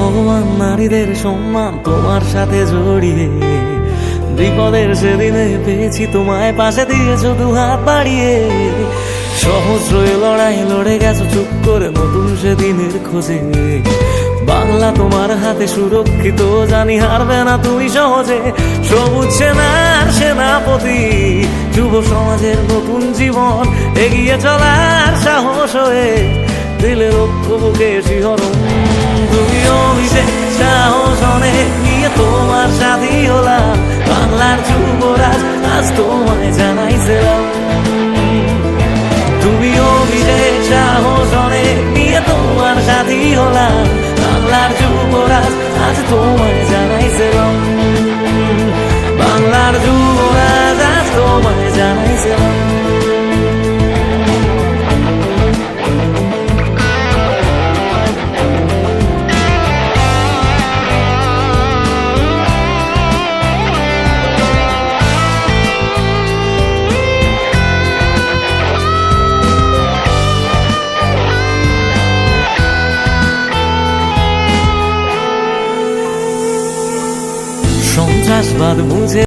ভগবান নারীদের সম্মান তোমার সাথে জড়িয়ে, বিপদের সেদিনে পেয়েছি তোমায়, পাশে দিয়েছো দু হাত বাড়িয়ে। সহস্র লড়াই লড়ে গেছো চুপ করে নতুন সেদিনের খোঁজে। বাংলা তোমার হাতে সুরক্ষিত, জানি হারবে না তুমি সহজে। সবুজ সেনার সেনাপতি, যুব সমাজের নতুন জীবন, এগিয়ে চলার সাহস হয়ে দিলে লক্ষ্য বুকে শিহরণ। তুমি অভিষেক সাহস অনেক নিয়ে তোমার সাথী হলাম, বাংলার যুবরাজ আজ তোমায় জানাইছিলাম। তুমি অভিষেক সাহস অনেক নিয়ে তোমার সাথী হলাম, বাংলার যুবরাজ আজ তোমায় জানাইছিলাম। বাংলার যুবরাজ আজ তোমায় জানাইছিলাম। সন্ত্রাসবাদ বুঝে